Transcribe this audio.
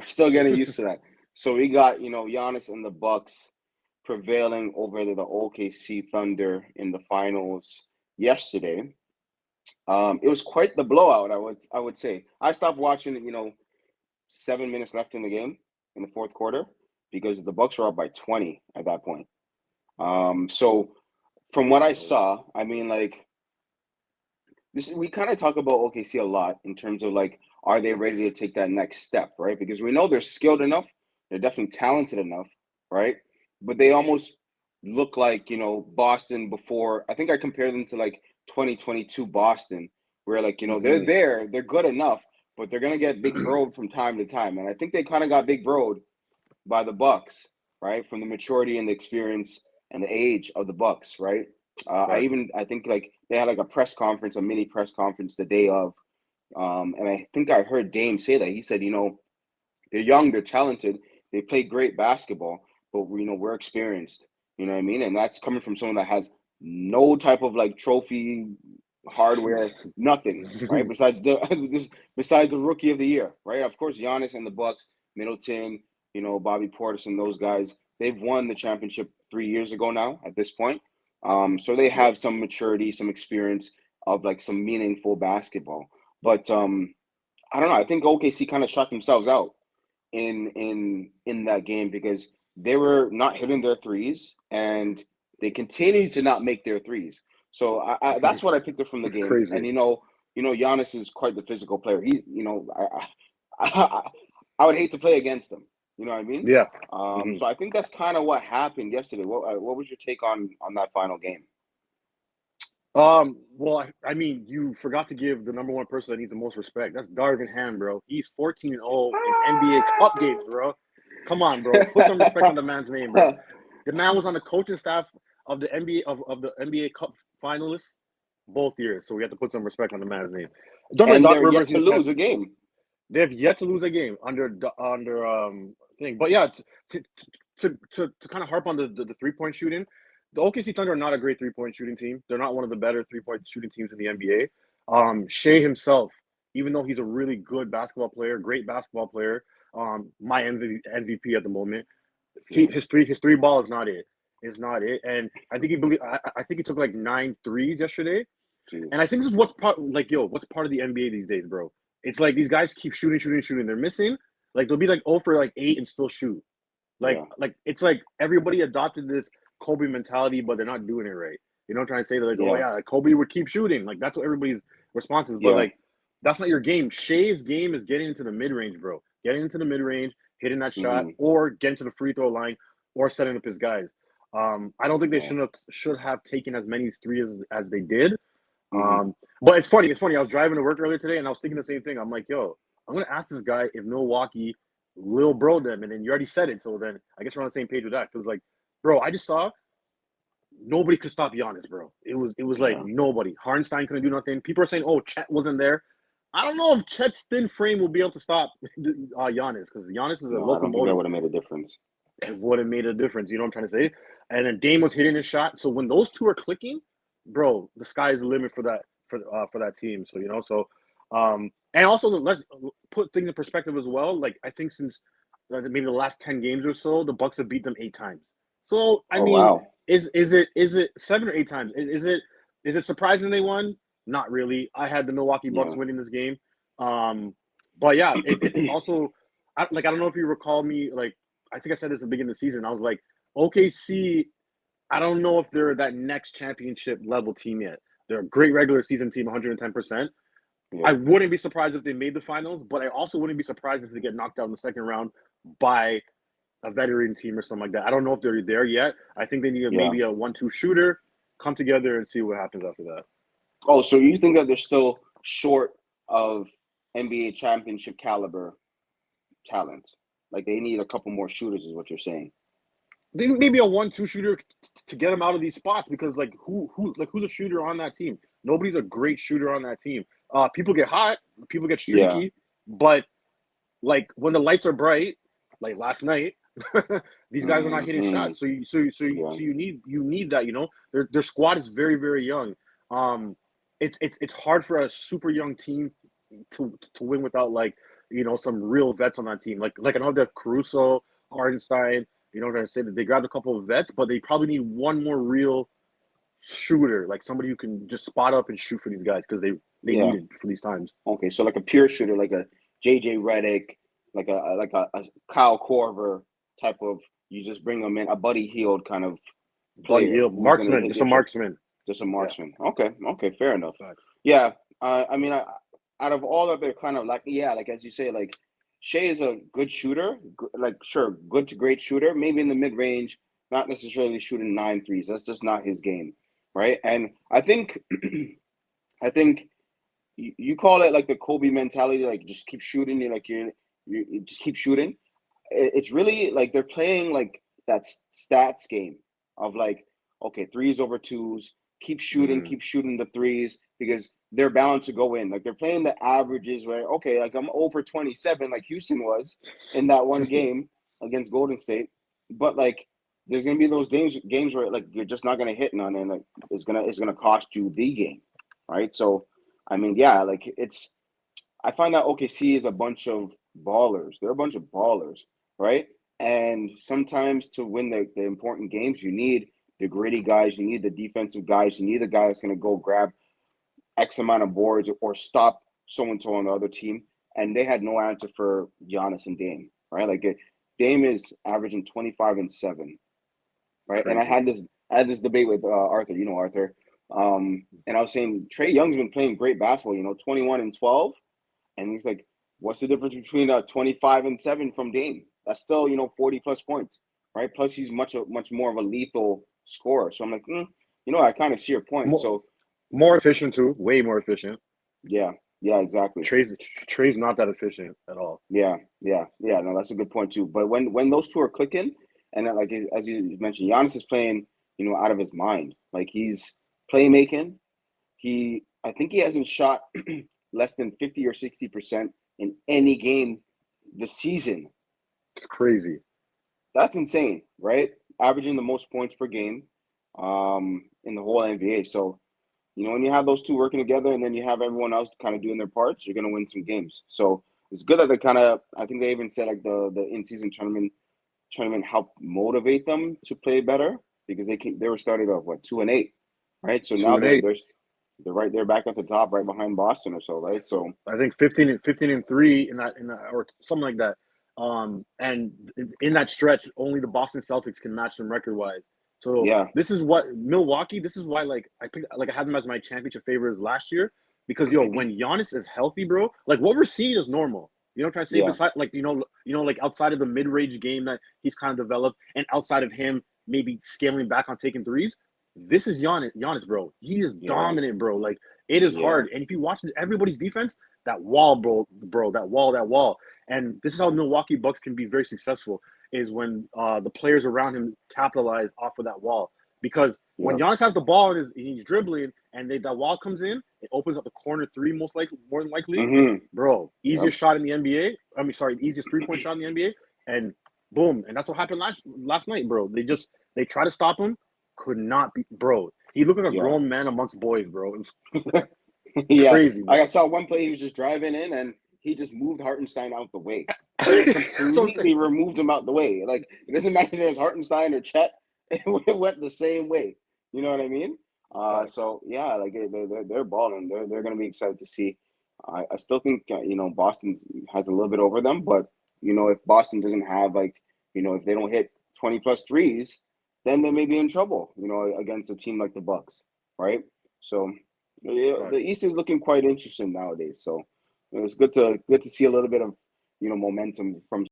We're still getting used to that. So we got, Giannis and the Bucks prevailing over the OKC Thunder in the finals yesterday. It was quite the blowout, I would say. I stopped watching, 7 minutes left in the game in the fourth quarter because the Bucks were up by 20 at that point. So from what I saw, I mean, like this, we kind of talk about OKC a lot in terms of like, are they ready to take that next step, right? Because we know they're skilled enough, they're definitely talented enough, right? But they almost look like, Boston before. I think I compared them to like 2022 Boston, where like, they're Hmm. there, they're good enough, but they're gonna get big broed from time to time. And I think they kind of got big broed by the Bucks, right? From the maturity and the experience and the age of the Bucks, right? Facts. I think like they had like a press conference, a mini press conference the day of, and I think I heard Dame say that. He said, they're young, they're talented, they play great basketball, but we're experienced. You know what I mean? And that's coming from someone that has no type of like trophy hardware, nothing, right? Besides besides the rookie of the year, right? Of course, Giannis and the Bucks, Middleton, Bobby Portis and those guys, they've won the championship 3 years ago now at this point. So they Yep. have some maturity, some experience of like some meaningful basketball. But I don't know. I think OKC kind of shut themselves out in that game because they were not hitting their threes and they continued to not make their threes. So that's what I picked up from the It's game. And crazy. Giannis is quite the physical player. I, I would hate to play against him. You know what I mean? Yeah. Hmm. So I think that's kind of what happened yesterday. What was your take on that final game? Well, I mean, you forgot to give the number one person that needs the most respect. That's Darvin Ham, bro. He's 14-0 in NBA Cup games, bro. Come on, bro. Put some respect on the man's name, bro. The man was on the coaching staff of the NBA of the NBA Cup finalists both years, so we have to put some respect on the man's name. Don't forget And Doc they're yet Rivers. to He's had lose a game. they have yet to lose a game under thing. But yeah, to kind of harp on the 3 point shooting, the OKC Thunder are not a great 3 point shooting team. They're not one of the better 3 point shooting teams in the NBA. Shea himself, even though he's a really good basketball player, great basketball player, my MVP at the moment, Yeah. his three ball is not it. Is not it. And I think he took like 9 threes yesterday. And I Jeez. think this is what's part of the NBA these days, bro. It's like these guys keep shooting, shooting, shooting. They're missing. Like they'll be like 0 for like 8 and still shoot. Like Yeah. like it's like everybody adopted this Kobe mentality, but they're not doing it right. You know what I'm trying to say? They're like, oh Yeah. yeah, like Kobe would keep shooting. Like that's what everybody's response is. But Yeah. like that's not your game. Shay's game is getting into the mid range, bro. Getting into the mid range, hitting that shot, Hmm. or getting to the free throw line, or setting up his guys. I don't think they Yeah. should have taken as many threes as they did. Hmm. But it's funny. It's funny. I was driving to work earlier today, and I was thinking the same thing. I'm like, yo, I'm gonna ask this guy if Milwaukee Lil Bro them, and then you already said it. So then I guess we're on the same page with that. Because like, bro, I just saw nobody could stop Giannis, bro. It was like Yeah. nobody. Hardenstein couldn't do nothing. People are saying, oh, Chet wasn't there. I don't know if Chet's thin frame will be able to stop Giannis because Giannis is a No, I don't think that locomotive. would have made a difference. It would have made a difference. You know what I'm trying to say? And then Dame was hitting his shot. So when those two are clicking, bro, the sky is the limit for that team. So and also let's put things in perspective as well. Like I think since maybe the last 10 games or so, the Bucks have beat them 8 times. So I Oh mean, wow. is it 7 or 8 times? Is it surprising they won? Not really. I had the Milwaukee Bucks Yeah. winning this game. Um, but yeah, it also I don't know if you recall me like I think I said this at the beginning of the season. I was like, OKC, I don't know if they're that next championship level team yet. They're a great regular season team, 110%. I Yeah. wouldn't be surprised if they made the finals, but I also wouldn't be surprised if they get knocked out in the second round by a veteran team or something like that. I don't know if they're there yet. I think they need Yeah. maybe a 1-2 shooter, come together and see what happens after that. Oh, so you think that they're still short of NBA championship caliber talent? Like they need a couple more shooters, is what you're saying. Maybe a 1-2 shooter to get them out of these spots because like who's a shooter on that team? Nobody's a great shooter on that team. People get hot, people get Yeah. streaky, but like when the lights are bright, like last night, these guys are not hitting Hmm. shots. So Yeah. you need that. Their squad is very very young. Um, it's hard for a super young team to win without like some real vets on that team. Like I know they have Caruso, Hardenstein. You know what I'm saying? That they grabbed a couple of vets, but they probably need one more real shooter, like somebody who can just spot up and shoot for these guys because they Yeah. need it for these times. Okay. So like a pure shooter, like a JJ Redick, like a Kyle Korver type of. You just bring them in, a Buddy Hield kind of Buddy player Hield, who's gonna marksman, hit just a your shot. marksman. Just a Yeah, marksman. Okay. Okay. Fair enough. facts. Yeah. I mean, out of all that, they're kind of like, yeah, like as you say, like Shea is a good shooter, like sure, good to great shooter, maybe in the mid range, not necessarily shooting 9 threes. That's just not his game, right? And I think, I think you call it like the Kobe mentality, like just keep shooting. You're like you just keep shooting. It's really like they're playing like that stats game of like, okay, threes over twos, Mm-hmm. keep shooting the threes because they're bound to go in. Like they're playing the averages where, okay, like I'm over 27, like Houston was in that one game against Golden State, but like there's gonna be those games where like you're just not gonna hit none, and like it's gonna cost you the game, right? So, I mean, yeah, like I find that OKC is a bunch of ballers. They're a bunch of ballers, right? And sometimes to win the important games, you need the gritty guys, you need the defensive guys, you need the guy that's going to go grab X amount of boards or stop so and so on the other team. And they had no answer for Giannis and Dame, right? Like Dame is averaging 25 and 7, right? And Crazy. I had this debate with Arthur, Arthur. And I was saying Trae Young's been playing great basketball, 21 and 12. And he's like, what's the difference between 25 and 7 from Dame? That's still, 40 plus points, right? Plus, he's much more of a lethal scorer. So I'm like, I kind of see your point. More, So, more efficient too, way more efficient. yeah, yeah, exactly. Trey's not that efficient at all. Yeah, yeah, yeah. No, that's a good point too. But when those two are clicking, and like as you mentioned, Giannis is playing, out of his mind. Like he's playmaking. I think he hasn't shot less than 50 or 60% in any game this season. It's crazy. That's insane, right? Averaging the most points per game in the whole NBA. So, when you have those two working together and then you have everyone else kind of doing their parts, you're going to win some games. So it's good that they kind of, I think they even said like the in-season tournament helped motivate them to play better because they were started off 2-8, right? So Two now and they're eight. they're they're right there back at the top, right behind Boston or so, right? So I think 15 and 3 in that or something like that. And in that stretch, only the Boston Celtics can match them record wise. So yeah, this is what Milwaukee. This is why I had them as my championship favorites last year because when Giannis is healthy, bro, like what we're seeing is normal. You know what I'm trying to say? yeah, Besides, like outside of the mid-range game that he's kind of developed, and outside of him maybe scaling back on taking threes, this is Giannis, bro. He is yeah, dominant, bro. Like it is yeah, hard. And if you watch everybody's defense, that wall, bro, that wall. And this is how Milwaukee Bucks can be very successful is when the players around him capitalize off of that wall. Because when yeah. Giannis has the ball and he's dribbling and that wall comes in, it opens up the corner three more than likely. Mm-hmm. Bro, Yep. easiest shot in the NBA. I mean, sorry, easiest 3-point shot in the NBA. And boom. And that's what happened last night, bro. They try to stop him, could not be, bro. He looked like a Yeah. grown man amongst boys, bro. It was Yeah. crazy, Like man. I saw one play, he was just driving in and he just moved Hartenstein out the way. That's what I'm saying. Completely removed him out the way. Like it doesn't matter if there's Hartenstein or Chet, it went the same way. You know what I mean? Facts. So yeah, like they're balling. They're gonna be excited to see. I still think Boston has a little bit over them, but if Boston doesn't have like if they don't hit 20 plus threes, then they may be in trouble. Against a team like the Bucks, right? So yeah, the Facts. East is looking quite interesting nowadays. So it's good to see a little bit of momentum from